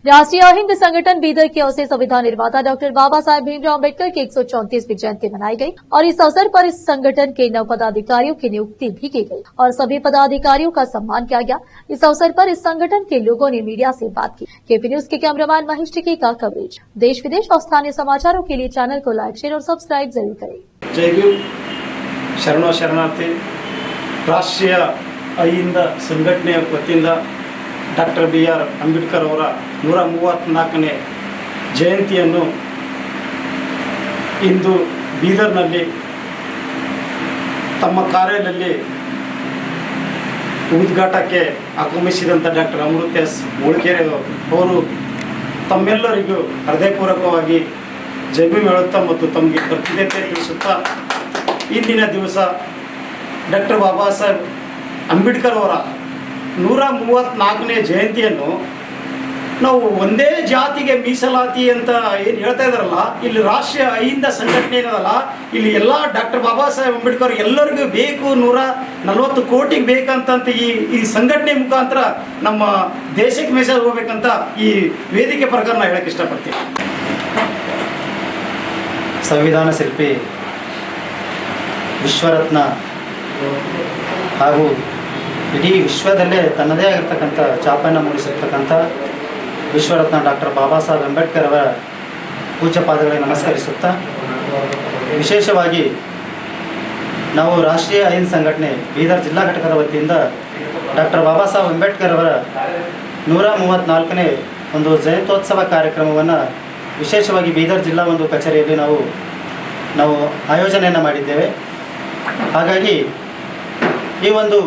राष्ट्रीय हिंद संगठन बीदर की ओर से संविधान निर्माता डॉक्टर बाबा साहेब भीमराव अम्बेडकर की 134वीं जयंती मनाई गई और इस अवसर पर इस संगठन के 9 पदाधिकारियों की नियुक्ति भी की गई और सभी पदाधिकारियों का सम्मान किया गया। इस अवसर पर इस संगठन के लोगों ने मीडिया से बात की। केपी न्यूज के कैमरामैन महेश टिक्की का कवरेज। देश विदेश और स्थानीय समाचारों के लिए चैनल को लाइक, शेयर और सब्सक्राइब जरूर करें। जय भीम शरणो शरणार्थी राष्ट्रीय अहिंद संघटने वतीಯಿಂದ ಡಾಕ್ಟರ್ BR ಅಂಬೇಡ್ಕರ್ ಅವರ 134ನೇ ಜಯಂತಿಯನ್ನು ಇಂದು ಬೀದರ್ನಲ್ಲಿ ತಮ್ಮ ಕಾರ್ಯಾಲಯದಲ್ಲಿ ಉದ್ಘಾಟಕ್ಕೆ ಆಗಮಿಸಿದಂಥ ಡಾಕ್ಟರ್ ಅಮೃತ ಎಸ್ ಮೂಳ್ಕೆರೆ ಅವರು ತಮ್ಮೆಲ್ಲರಿಗೂ ಹೃದಯಪೂರ್ವಕವಾಗಿ ಜೈ ಭೀಮ್ ಹೇಳುತ್ತಾ ಮತ್ತು ತಮಗೆ ಕೃತಜ್ಞತೆ ತಿಳಿಸುತ್ತಾ ಇಂದಿನ ದಿವಸ ಡಾಕ್ಟರ್ ಬಾಬಾ ಸಾಹೇಬ್ ಅಂಬೇಡ್ಕರ್ ಅವರ 134ನೇ ಜಯಂತಿಯನ್ನು ನಾವು ಒಂದೇ ಜಾತಿಗೆ ಮೀಸಲಾತಿ ಅಂತ ಏನು ಹೇಳ್ತಾ ಇದ್ದಾರಲ್ಲ, ಇಲ್ಲಿ ರಾಷ್ಟ್ರೀಯ ಅಹಿಂದ ಸಂಘಟನೆ ಏನದಲ್ಲ, ಇಲ್ಲಿ ಎಲ್ಲ ಡಾಕ್ಟರ್ ಬಾಬಾ ಸಾಹೇಬ್ ಅಂಬೇಡ್ಕರ್ ಎಲ್ಲರಿಗೂ ಬೇಕು, 140 ಕೋಟಿಗೆ ಬೇಕಂತ ಈ ಸಂಘಟನೆ ಮುಖಾಂತರ ನಮ್ಮ ದೇಶಕ್ಕೆ ಮೆಸೇಜ್ ಹೋಗ್ಬೇಕಂತ ಈ ವೇದಿಕೆ ಪ್ರಕಾರ ನಾನು ಹೇಳಕ್ಕೆ ಇಷ್ಟಪಡ್ತೀನಿ. ಸಂವಿಧಾನ ಶಿಲ್ಪಿ ವಿಶ್ವರತ್ನ ಹಾಗೂ ಇಡೀ ವಿಶ್ವದಲ್ಲೇ ತನ್ನದೇ ಆಗಿರ್ತಕ್ಕಂಥ ಛಾಪನ್ನು ಮೂಡಿಸಿರ್ತಕ್ಕಂಥ ವಿಶ್ವರತ್ನ ಡಾಕ್ಟರ್ ಬಾಬಾ ಸಾಹೇಬ್ ಅಂಬೇಡ್ಕರ್ ಅವರ ಪೂಜ್ಯ ಪಾದಗಳಿಗೆ ನಮಸ್ಕರಿಸುತ್ತಾ, ವಿಶೇಷವಾಗಿ ನಾವು ರಾಷ್ಟ್ರೀಯ ಅಹಿಂದ ಸಂಘಟನೆ ಬೀದರ್ ಜಿಲ್ಲಾ ಘಟಕದ ವತಿಯಿಂದ ಡಾಕ್ಟರ್ ಬಾಬಾ ಸಾಹೇಬ್ ಅಂಬೇಡ್ಕರ್ ಅವರ 134ನೇ ಒಂದು ಜಯಂತ್ಯೋತ್ಸವ ಕಾರ್ಯಕ್ರಮವನ್ನು ವಿಶೇಷವಾಗಿ ಬೀದರ್ ಜಿಲ್ಲಾ ಒಂದು ಕಚೇರಿಯಲ್ಲಿ ನಾವು ಆಯೋಜನೆಯನ್ನು ಮಾಡಿದ್ದೇವೆ. ಹಾಗಾಗಿ ಈ ಒಂದು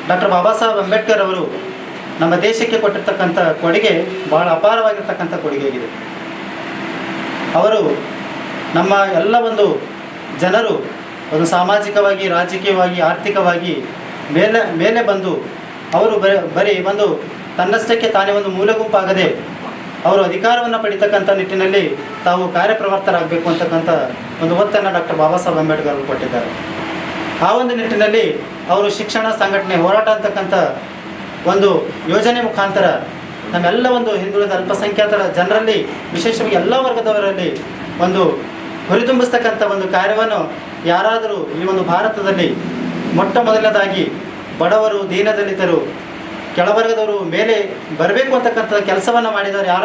ಡಾಕ್ಟರ್ ಬಾಬಾ ಸಾಹೇಬ್ ಅಂಬೇಡ್ಕರ್ ಅವರು ನಮ್ಮ ದೇಶಕ್ಕೆ ಕೊಟ್ಟಿರ್ತಕ್ಕಂಥ ಕೊಡುಗೆ ಭಾಳ ಅಪಾರವಾಗಿರ್ತಕ್ಕಂಥ ಕೊಡುಗೆಯಾಗಿದೆ. ಅವರು ನಮ್ಮ ಎಲ್ಲ ಒಂದು ಜನರು ಒಂದು ಸಾಮಾಜಿಕವಾಗಿ, ರಾಜಕೀಯವಾಗಿ, ಆರ್ಥಿಕವಾಗಿ ಮೇಲೆ ಬಂದು ಅವರು ಬರೀ ಒಂದು ತನ್ನಷ್ಟಕ್ಕೆ ತಾನೇ ಒಂದು ಮೂಲೆ ಗುಂಪಾಗದೆ ಅವರು ಅಧಿಕಾರವನ್ನು ಪಡಿತಕ್ಕಂಥ ನಿಟ್ಟಿನಲ್ಲಿ ತಾವು ಕಾರ್ಯಪ್ರವರ್ತರಾಗಬೇಕು ಅಂತಕ್ಕಂಥ ಒಂದು ಒತ್ತನ್ನು ಡಾಕ್ಟರ್ ಬಾಬಾ ಸಾಹೇಬ್ ಅಂಬೇಡ್ಕರ್ ಅವರು ಕೊಟ್ಟಿದ್ದಾರೆ. ಆ ಒಂದು ನಿಟ್ಟಿನಲ್ಲಿ ಅವರು ಶಿಕ್ಷಣ, ಸಂಘಟನೆ, ಹೋರಾಟ ಅಂತಕ್ಕಂಥ ಒಂದು ಯೋಜನೆ ಮುಖಾಂತರ ನಮ್ಮೆಲ್ಲ ಒಂದು ಹಿಂದುಳಿದ ಅಲ್ಪಸಂಖ್ಯಾತರ ಜನರಲ್ಲಿ, ವಿಶೇಷವಾಗಿ ಎಲ್ಲ ವರ್ಗದವರಲ್ಲಿ ಒಂದು ಹುರಿದುಂಬಿಸ್ತಕ್ಕಂಥ ಒಂದು ಕಾರ್ಯವನ್ನು ಯಾರಾದರೂ ಈ ಒಂದು ಭಾರತದಲ್ಲಿ ಮೊಟ್ಟ ಮೊದಲನೇದಾಗಿ ಬಡವರು, ದೀನದಲಿತರು, ಕೆಳವರ್ಗದವರು ಮೇಲೆ ಬರಬೇಕು ಅಂತಕ್ಕಂಥ ಕೆಲಸವನ್ನು ಮಾಡಿದ್ದಾರೆ ಯಾರಾದರೂ